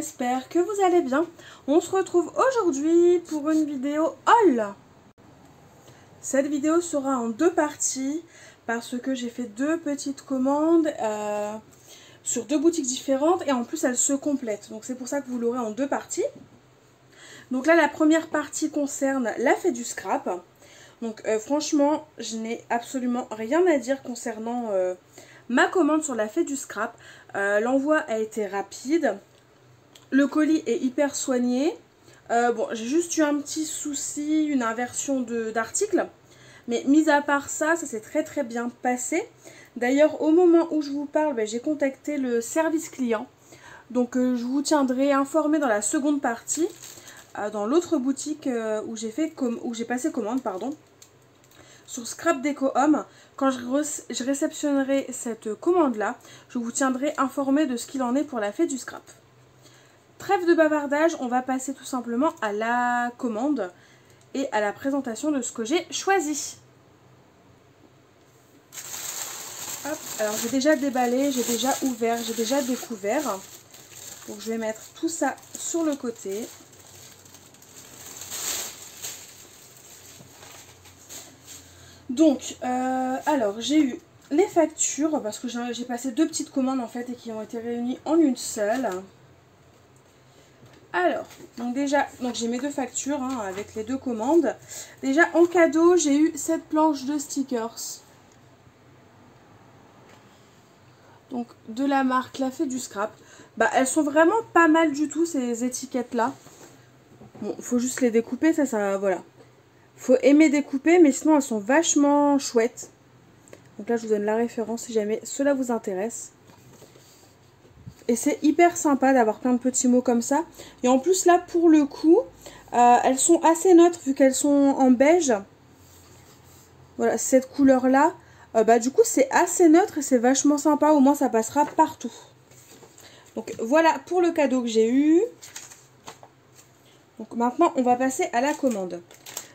j'espère que vous allez bien. On se retrouve aujourd'hui pour une vidéo haul. Cette vidéo sera en deux parties parce que j'ai fait deux petites commandes sur deux boutiques différentes et en plus elles se complètent. Donc c'est pour ça que vous l'aurez en deux parties. Donc là la première partie concerne la fée du scrap. Donc franchement je n'ai absolument rien à dire concernant ma commande sur la fée du scrap. L'envoi a été rapide. Le colis est hyper soigné. Bon, j'ai juste eu un petit souci, une inversion d'article. Mais mis à part ça, ça s'est très bien passé. D'ailleurs, au moment où je vous parle, j'ai contacté le service client. Donc je vous tiendrai informé dans la seconde partie, dans l'autre boutique où j'ai passé commande, pardon. Sur Scrap Déco Home, quand je réceptionnerai cette commande-là, je vous tiendrai informé de ce qu'il en est pour la fée du scrap. Trêve de bavardage, on va passer tout simplement à la commande et à la présentation de ce que j'ai choisi. Hop, alors j'ai déjà déballé, j'ai déjà ouvert, j'ai déjà découvert. Donc je vais mettre tout ça sur le côté. Donc, alors j'ai eu les factures parce que j'ai passé deux petites commandes en fait et qui ont été réunies en une seule. Alors, donc déjà, j'ai mes deux factures avec les deux commandes. Déjà en cadeau, j'ai eu cette planche de stickers. Donc de la marque La Fée du Scrap. Elles sont vraiment pas mal du tout ces étiquettes là. Bon, faut juste les découper, ça voilà. Faut aimer découper, mais sinon elles sont vachement chouettes. Donc là je vous donne la référence si jamais cela vous intéresse. Et c'est hyper sympa d'avoir plein de petits mots comme ça. Et en plus là pour le coup, elles sont assez neutres vu qu'elles sont en beige. Voilà, cette couleur là. Du coup c'est assez neutre et c'est vachement sympa. Au moins ça passera partout. Donc voilà pour le cadeau que j'ai eu. Donc maintenant on va passer à la commande.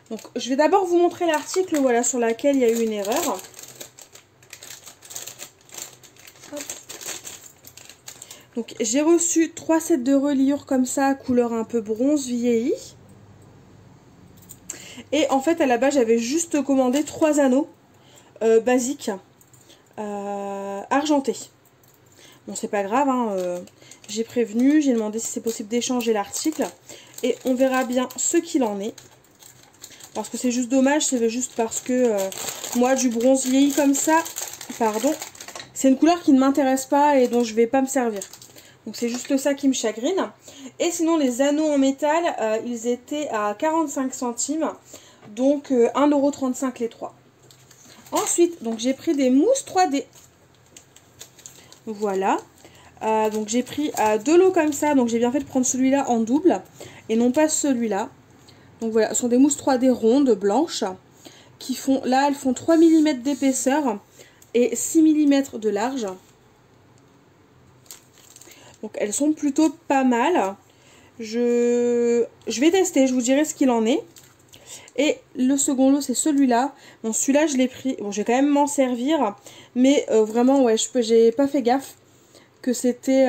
Donc je vais d'abord vous montrer l'article voilà, sur lequel il y a eu une erreur. Donc j'ai reçu 3 sets de reliures comme ça, couleur un peu bronze vieilli. Et en fait à la base j'avais juste commandé 3 anneaux basiques argentés. Bon c'est pas grave, j'ai prévenu, j'ai demandé si c'est possible d'échanger l'article. Et on verra bien ce qu'il en est. Parce que c'est juste dommage, c'est juste parce que moi du bronze vieilli comme ça, pardon, c'est une couleur qui ne m'intéresse pas et dont je vais pas me servir. Donc c'est juste ça qui me chagrine. Et sinon les anneaux en métal, ils étaient à 45 centimes. Donc 1,35 € les 3. Ensuite, donc j'ai pris des mousses 3D. Voilà. Donc j'ai pris 2 lots comme ça. Donc j'ai bien fait de prendre celui-là en double. Et non pas celui-là. Donc voilà, ce sont des mousses 3D rondes, blanches. Qui font, là elles font 3 mm d'épaisseur. Et 6 mm de large. Donc elles sont plutôt pas mal. Je vais tester, je vous dirai ce qu'il en est. Et le second lot c'est celui-là. Bon celui-là je l'ai pris. Bon je vais quand même m'en servir. Mais vraiment ouais j'ai pas fait gaffe que c'était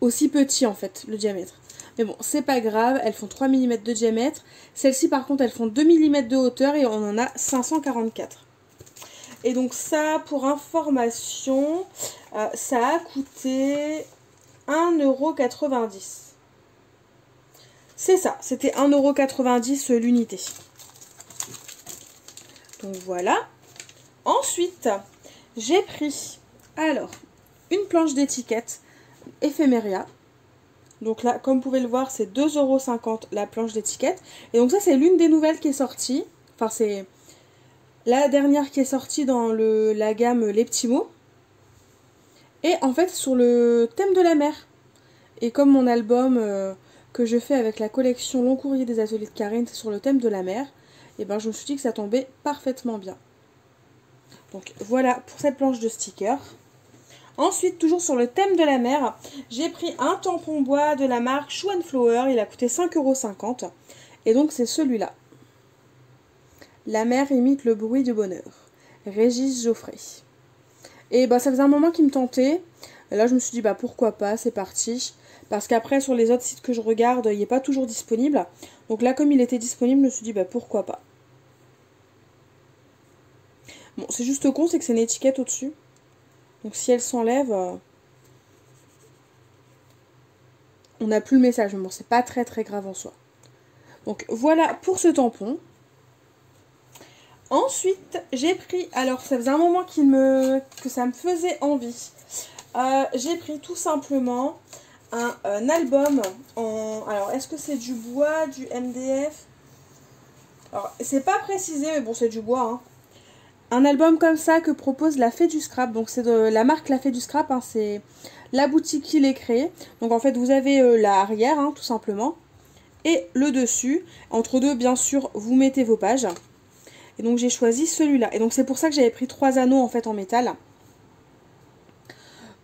aussi petit en fait le diamètre. Mais bon c'est pas grave, elles font 3 mm de diamètre. Celles-ci par contre elles font 2 mm de hauteur et on en a 544. Et donc ça, pour information, ça a coûté 1,90 €. C'est ça, c'était 1,90 € l'unité. Donc voilà. Ensuite, j'ai pris, alors, une planche d'étiquette éphéméria. Donc là, comme vous pouvez le voir, c'est 2,50 € la planche d'étiquette. Et donc ça, c'est l'une des nouvelles qui est sortie. Enfin, c'est la dernière qui est sortie dans la gamme Les Petits Mots. Et en fait sur le thème de la mer. Et comme mon album que je fais avec la collection Long Courrier des Ateliers de Karine, c'est sur le thème de la mer. Et je me suis dit que ça tombait parfaitement bien. Donc voilà pour cette planche de sticker. Ensuite, toujours sur le thème de la mer, j'ai pris un tampon bois de la marque Shoe & Flower. Il a coûté 5,50 €. Et donc c'est celui-là. La mer imite le bruit du bonheur. Régis Geoffrey. Et ça faisait un moment qu'il me tentait. Et là je me suis dit bah pourquoi pas, c'est parti. Parce qu'après sur les autres sites que je regarde, il n'est pas toujours disponible. Donc là comme il était disponible, je me suis dit bah pourquoi pas. Bon, c'est juste con, c'est que c'est une étiquette au-dessus. Donc si elle s'enlève, on n'a plus le message. Mais bon, c'est pas très très grave en soi. Donc voilà pour ce tampon. Ensuite, j'ai pris, alors ça faisait un moment que ça me faisait envie. J'ai pris tout simplement un album en... Alors, est-ce que c'est du bois, du MDF? Alors, c'est pas précisé, mais bon, c'est du bois. Hein. Un album comme ça que propose La Fée du Scrap. Donc, c'est de la marque La Fée du Scrap. Hein, c'est la boutique qui l'est créée. Donc, en fait, vous avez l'arrière, hein, tout simplement. Et le dessus. Entre deux, bien sûr, vous mettez vos pages. Et donc, j'ai choisi celui-là. Et donc, c'est pour ça que j'avais pris 3 anneaux, en fait, en métal.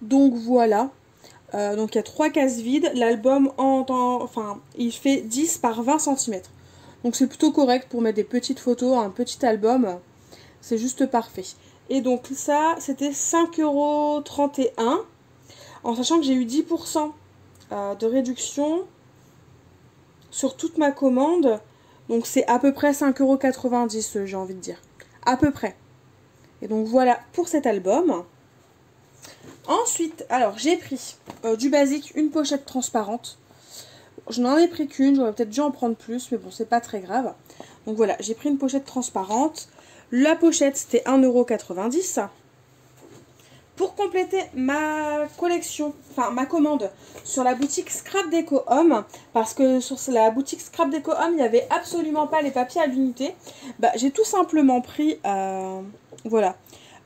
Donc, voilà. Donc il y a 3 cases vides. L'album, il fait 10 par 20 cm. Donc c'est plutôt correct pour mettre des petites photos, un petit album. C'est juste parfait. Et donc ça, c'était 5,31 €. En sachant que j'ai eu 10% de réduction sur toute ma commande. Donc c'est à peu près 5,90 €, j'ai envie de dire. À peu près. Et donc voilà pour cet album. Ensuite, alors j'ai pris du basique, une pochette transparente. Je n'en ai pris qu'une, j'aurais peut-être dû en prendre plus, mais bon, c'est pas très grave. Donc voilà, j'ai pris une pochette transparente. La pochette, c'était 1,90 €. Pour compléter ma collection, enfin ma commande sur la boutique Scrap Déco Homme, parce que sur la boutique Scrap Déco Homme, il n'y avait absolument pas les papiers à l'unité, bah, j'ai tout simplement pris, voilà,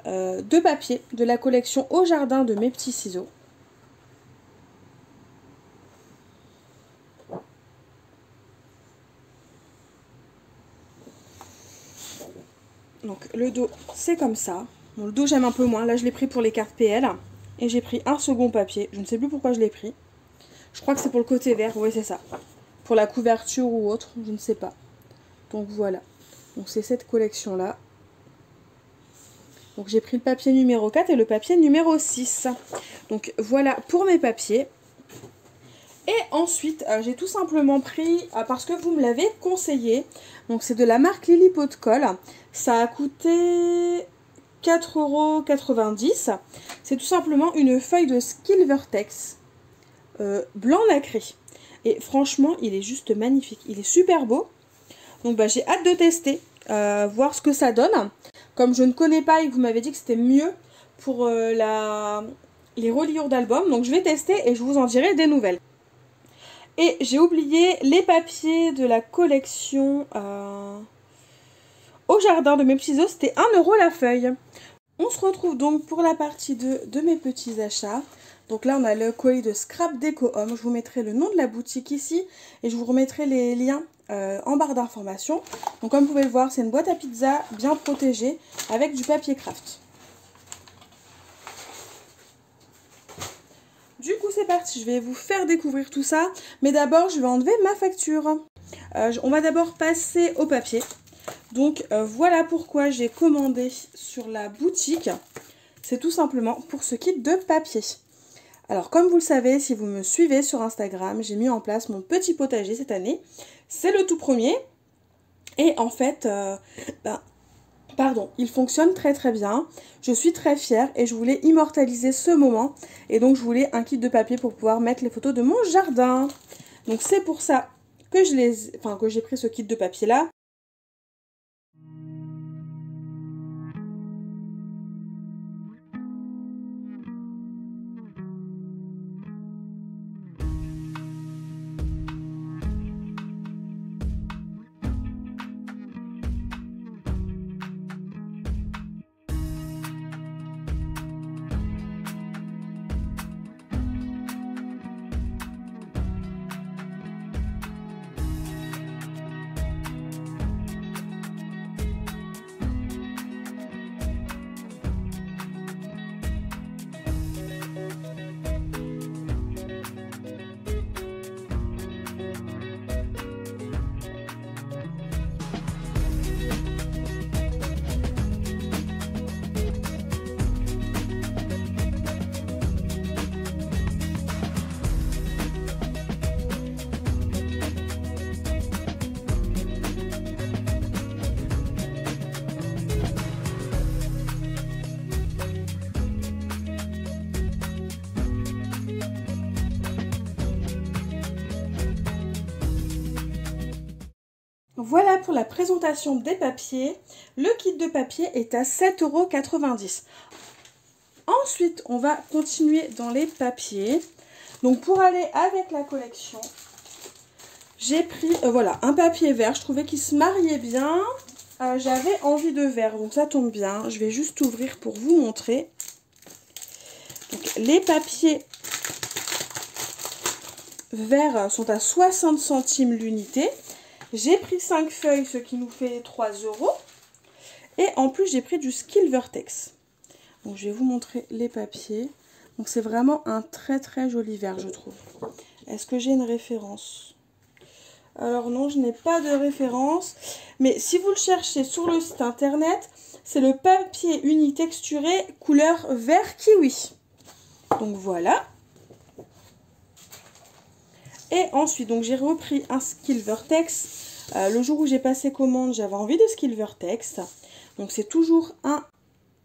2 papiers de la collection Au Jardin de Mes Petits Ciseaux. Donc le dos, c'est comme ça. Bon, le dos, j'aime un peu moins. Là, je l'ai pris pour les cartes PL. Et j'ai pris un second papier. Je ne sais plus pourquoi je l'ai pris. Je crois que c'est pour le côté vert. Oui, c'est ça. Pour la couverture ou autre, je ne sais pas. Donc voilà. Donc c'est cette collection-là. Donc j'ai pris le papier numéro 4 et le papier numéro 6. Donc voilà pour mes papiers. Et ensuite, j'ai tout simplement pris, parce que vous me l'avez conseillé, donc c'est de la marque Lily Pot de Colle. Ça a coûté 4,90 €. C'est tout simplement une feuille de Skilvertex blanc nacré. Et franchement, il est juste magnifique. Il est super beau. Donc bah, j'ai hâte de tester, voir ce que ça donne. Comme je ne connais pas et que vous m'avez dit que c'était mieux pour les reliures d'albums. Donc je vais tester et je vous en dirai des nouvelles. Et j'ai oublié les papiers de la collection Au Jardin de Mes Petits Ciseaux, c'était 1 € la feuille. On se retrouve donc pour la partie 2 de mes petits achats. Donc là on a le colis de Scrap Déco Homme. Je vous mettrai le nom de la boutique ici et je vous remettrai les liens en barre d'informations. Donc comme vous pouvez le voir, c'est une boîte à pizza bien protégée avec du papier craft. Du coup c'est parti, je vais vous faire découvrir tout ça, mais d'abord je vais enlever ma facture. On va d'abord passer au papier. Donc voilà pourquoi j'ai commandé sur la boutique. C'est tout simplement pour ce kit de papier. Alors comme vous le savez, si vous me suivez sur Instagram, j'ai mis en place mon petit potager cette année. C'est le tout premier. Et en fait, il fonctionne très très bien. Je suis très fière et je voulais immortaliser ce moment. Et donc je voulais un kit de papier pour pouvoir mettre les photos de mon jardin. Donc c'est pour ça que j'ai pris ce kit de papier là. Voilà pour la présentation des papiers. Le kit de papier est à 7,90 €. Ensuite, on va continuer dans les papiers. Donc pour aller avec la collection, j'ai pris voilà, un papier vert. Je trouvais qu'il se mariait bien. J'avais envie de vert, donc ça tombe bien. Je vais juste ouvrir pour vous montrer. Donc, les papiers verts sont à 60 centimes l'unité. J'ai pris 5 feuilles, ce qui nous fait 3 €. Et en plus, j'ai pris du Skillvertex. Donc, je vais vous montrer les papiers. Donc, c'est vraiment un très très joli vert, je trouve. Est-ce que j'ai une référence? Alors non, je n'ai pas de référence. Mais si vous le cherchez sur le site internet, c'est le papier uni texturé couleur vert kiwi. Donc, voilà. Et ensuite, donc j'ai repris un Skillvertex. Le jour où j'ai passé commande, j'avais envie de Skillvertex. Donc c'est toujours un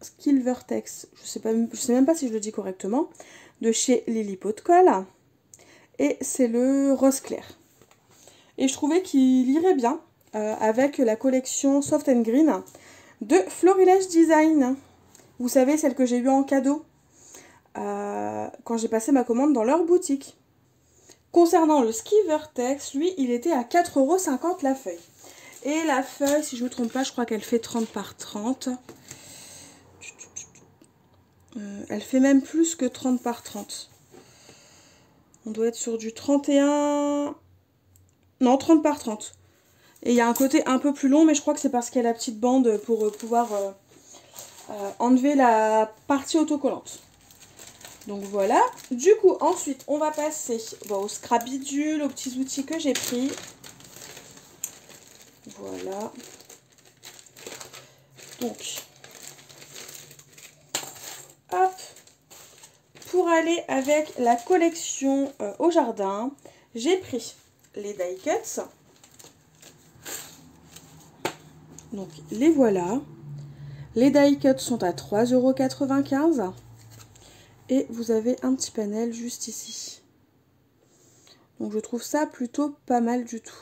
Skillvertex, je sais même pas si je le dis correctement, de chez Lily Pot de Colle. Et c'est le rose clair. Et je trouvais qu'il irait bien avec la collection Soft and Green de Florilège Design. Vous savez, celle que j'ai eue en cadeau quand j'ai passé ma commande dans leur boutique. Concernant le Skillvertex, lui, il était à 4,50 € la feuille. Et la feuille, si je ne me trompe pas, je crois qu'elle fait 30 par 30. Elle fait même plus que 30 par 30. On doit être sur du 31... Non, 30 par 30. Et il y a un côté un peu plus long, mais je crois que c'est parce qu'il y a la petite bande pour pouvoir enlever la partie autocollante. Donc voilà. Du coup, ensuite, on va passer au scrap bidule, aux petits outils que j'ai pris. Voilà. Donc, hop. Pour aller avec la collection au jardin, j'ai pris les die cuts. Donc, les voilà. Les die cuts sont à 3,95 €. Et vous avez un petit panel juste ici. Donc je trouve ça plutôt pas mal du tout.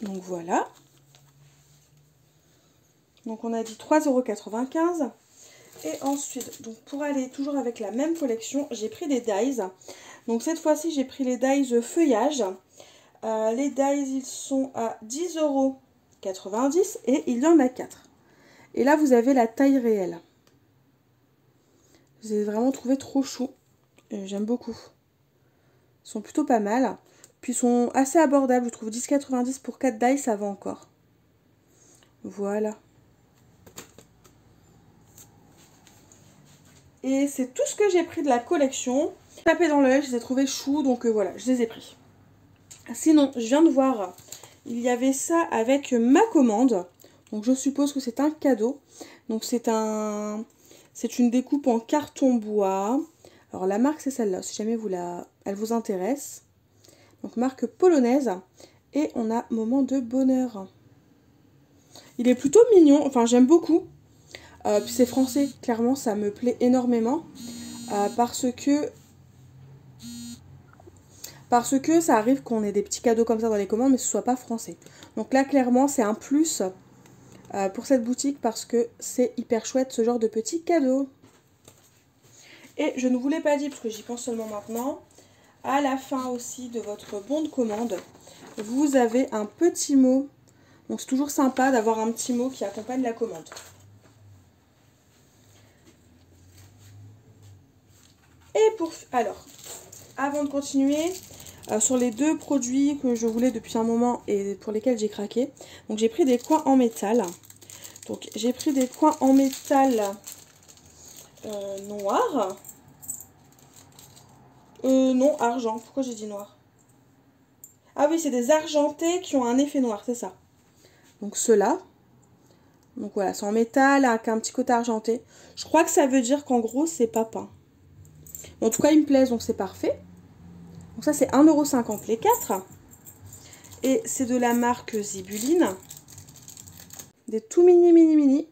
Donc voilà. Donc on a dit 3,95 €. Et ensuite, donc pour aller toujours avec la même collection, j'ai pris des dies. Donc cette fois-ci, j'ai pris les dies feuillage. Les dies, ils sont à 10,90 € et il y en a 4. Et là, vous avez la taille réelle. Je les ai vraiment trouvé trop chou. J'aime beaucoup. Ils sont plutôt pas mal. Puis ils sont assez abordables, je trouve. 10,90 € pour 4 dies, ça va encore. Voilà. Et c'est tout ce que j'ai pris de la collection. Tapé dans l'œil, je les ai trouvés choux, donc voilà, je les ai pris. Sinon, je viens de voir, il y avait ça avec ma commande. Donc je suppose que c'est un cadeau. Donc c'est une découpe en carton bois. Alors la marque c'est celle-là, si jamais elle vous intéresse. Donc marque polonaise. Et on a Moment de bonheur. Il est plutôt mignon, enfin j'aime beaucoup. Puis c'est français, clairement ça me plaît énormément. Parce que ça arrive qu'on ait des petits cadeaux comme ça dans les commandes, mais ce soit pas français. Donc là, clairement, c'est un plus pour cette boutique parce que c'est hyper chouette ce genre de petits cadeaux. Et je ne vous l'ai pas dit parce que j'y pense seulement maintenant. À la fin aussi de votre bon de commande, vous avez un petit mot. Donc c'est toujours sympa d'avoir un petit mot qui accompagne la commande. Et alors, avant de continuer, sur les deux produits que je voulais depuis un moment et pour lesquels j'ai craqué. Donc j'ai pris des coins en métal. Donc j'ai pris des coins en métal noir. Non, argent. Pourquoi j'ai dit noir? Ah oui, c'est des argentés qui ont un effet noir, c'est ça. Donc ceux-là. Donc voilà, c'est en métal avec un petit côté argenté. Je crois que ça veut dire qu'en gros, c'est pas peint. En tout cas, ils me plaisent, donc c'est parfait. Donc ça, c'est 1,50 € les 4. Et c'est de la marque Zibuline. Des tout mini.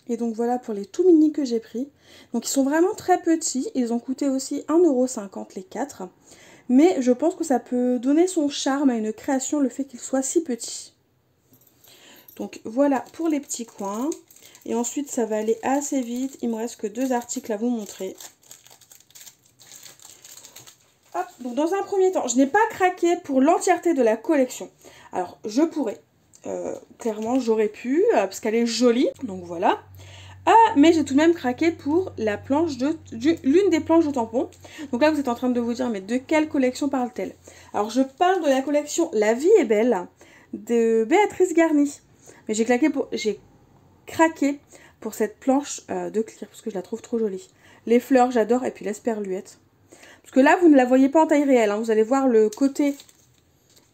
Et donc voilà pour les tout mini que j'ai pris. Donc ils sont vraiment très petits. Ils ont coûté aussi 1,50 € les 4. Mais je pense que ça peut donner son charme à une création, le fait qu'il soit si petit. Donc voilà pour les petits coins. Et ensuite ça va aller assez vite. Il me reste que 2 articles à vous montrer. Hop, donc dans un premier temps, je n'ai pas craqué pour l'entièreté de la collection. Alors je pourrais, clairement j'aurais pu, parce qu'elle est jolie, donc voilà. Mais j'ai tout de même craqué pour la planche l'une des planches de tampons. Donc là vous êtes en train de vous dire, mais de quelle collection parle-t-elle? Alors je parle de la collection La vie est belle de Béatrice Garny. Mais j'ai craqué pour cette planche de clear parce que je la trouve trop jolie. Les fleurs j'adore, et puis l'esperluette. Parce que là vous ne la voyez pas en taille réelle, hein. Vous allez voir le côté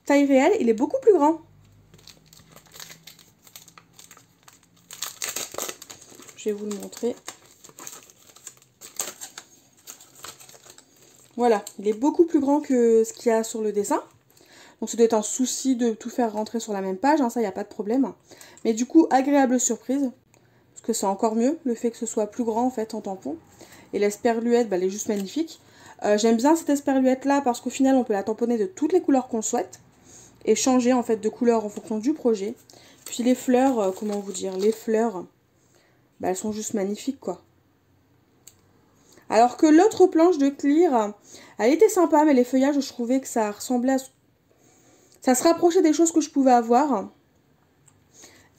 taille réelle, il est beaucoup plus grand. Je vais vous le montrer. Voilà, il est beaucoup plus grand que ce qu'il y a sur le dessin. Donc ça doit être un souci de tout faire rentrer sur la même page, hein, ça il n'y a pas de problème. Mais du coup, agréable surprise, parce que c'est encore mieux, le fait que ce soit plus grand en fait en tampon. Et l'esperluette, elle est juste magnifique. J'aime bien cette esperluette là parce qu'au final on peut la tamponner de toutes les couleurs qu'on souhaite. Et changer en fait de couleur en fonction du projet. Puis les fleurs, comment vous dire, les fleurs, elles sont juste magnifiques quoi. Alors que l'autre planche de clear, elle était sympa, mais les feuillages, je trouvais que ça ressemblait à... Ça se rapprochait des choses que je pouvais avoir.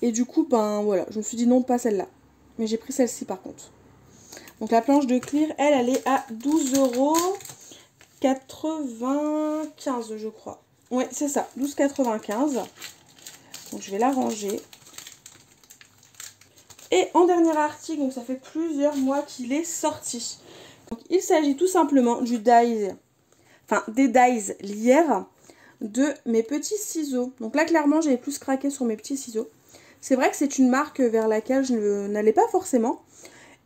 Et du coup, voilà, je me suis dit non, pas celle-là. Mais j'ai pris celle-ci par contre. Donc la planche de clear, elle est à 12,95 € je crois. Oui, c'est ça, 12,95 €. Donc je vais la ranger. Et en dernier article, donc ça fait plusieurs mois qu'il est sorti. Donc il s'agit tout simplement du dies, des dies lierre de mes petits ciseaux. Donc là clairement j'ai plus craqué sur mes petits ciseaux. C'est vrai que c'est une marque vers laquelle je n'allais pas forcément.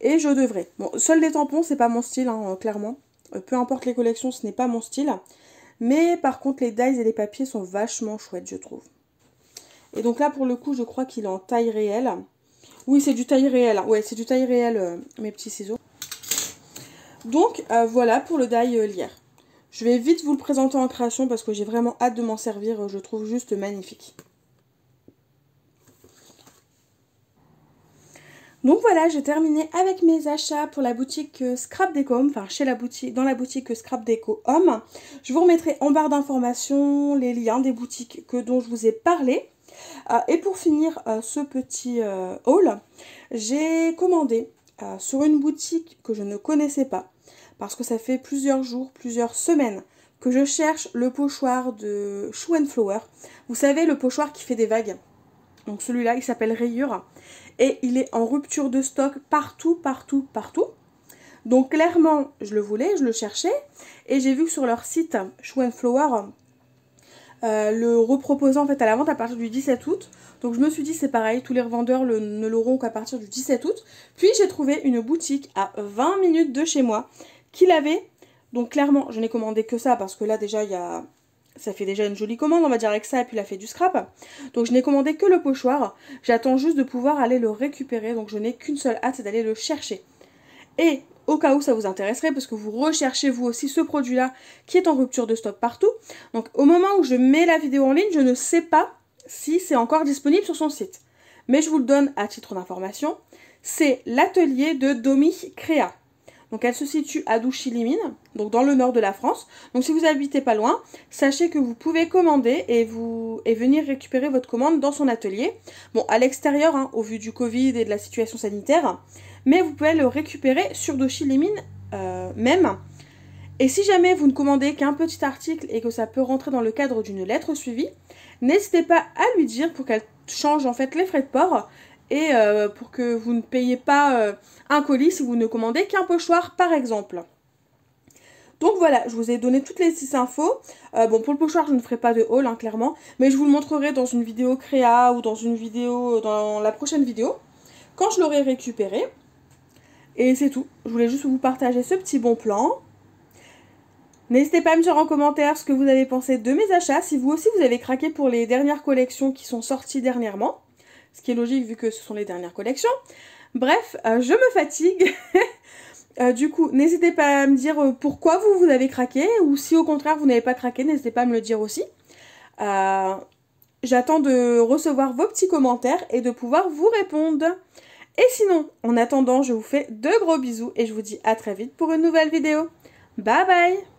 Et je devrais. Bon, seuls les tampons, c'est pas mon style, hein, clairement. Peu importe les collections, ce n'est pas mon style. Mais par contre, les dies et les papiers sont vachement chouettes, je trouve. Et donc là, pour le coup, je crois qu'il est en taille réelle. Oui, c'est du taille réelle. Ouais, c'est du taille réelle, mes petits ciseaux. Donc, voilà pour le die lierre. Je vais vite vous le présenter en création parce que j'ai vraiment hâte de m'en servir. Je trouve juste magnifique. Donc voilà, j'ai terminé avec mes achats pour la boutique Scrap Déco Home, dans la boutique Scrap Déco Home. Je vous remettrai en barre d'informations les liens des boutiques dont je vous ai parlé. Et pour finir ce petit haul, j'ai commandé sur une boutique que je ne connaissais pas, parce que ça fait plusieurs jours, plusieurs semaines que je cherche le pochoir de Shoe & Flower. Vous savez, le pochoir qui fait des vagues. Donc celui-là, il s'appelle Rayure. Et il est en rupture de stock partout, partout, partout. Donc clairement, je le voulais, je le cherchais. Et j'ai vu que sur leur site, Shoe & Flower, le reproposait en fait à la vente à partir du 17 août. Donc je me suis dit c'est pareil, tous les revendeurs ne l'auront qu'à partir du 17 août. Puis j'ai trouvé une boutique à 20 minutes de chez moi qui l'avait. Donc clairement, je n'ai commandé que ça parce que là déjà ça fait déjà une jolie commande, on va dire, avec ça, et puis il a fait du scrap. Donc je n'ai commandé que le pochoir. J'attends juste de pouvoir aller le récupérer. Donc je n'ai qu'une seule hâte, c'est d'aller le chercher. Et au cas où ça vous intéresserait, parce que vous recherchez vous aussi ce produit-là qui est en rupture de stock partout. Donc au moment où je mets la vidéo en ligne, je ne sais pas si c'est encore disponible sur son site. Mais je vous le donne à titre d'information. C'est l'atelier de Domi Créa. Donc elle se situe à Douchy-les-Mines, donc dans le nord de la France. Donc si vous habitez pas loin, sachez que vous pouvez commander et venir récupérer votre commande dans son atelier. Bon, à l'extérieur, hein, au vu du Covid et de la situation sanitaire, mais vous pouvez le récupérer sur Douchy-les-Mines même. Et si jamais vous ne commandez qu'un petit article et que ça peut rentrer dans le cadre d'une lettre suivie, n'hésitez pas à lui dire pour qu'elle change en fait les frais de port. Et pour que vous ne payiez pas un colis si vous ne commandez qu'un pochoir par exemple. Donc voilà, je vous ai donné toutes les 6 infos. Bon, pour le pochoir, je ne ferai pas de haul, hein, clairement. Mais je vous le montrerai dans une vidéo créa ou dans la prochaine vidéo. Quand je l'aurai récupéré. Et c'est tout. Je voulais juste vous partager ce petit bon plan. N'hésitez pas à me dire en commentaire ce que vous avez pensé de mes achats. Si vous aussi vous avez craqué pour les dernières collections qui sont sorties dernièrement. Ce qui est logique vu que ce sont les dernières collections. Bref, je me fatigue. Du coup, n'hésitez pas à me dire pourquoi vous avez craqué, ou si au contraire vous n'avez pas craqué, n'hésitez pas à me le dire aussi. J'attends de recevoir vos petits commentaires et de pouvoir vous répondre. Et sinon, en attendant, je vous fais de gros bisous et je vous dis à très vite pour une nouvelle vidéo. Bye bye!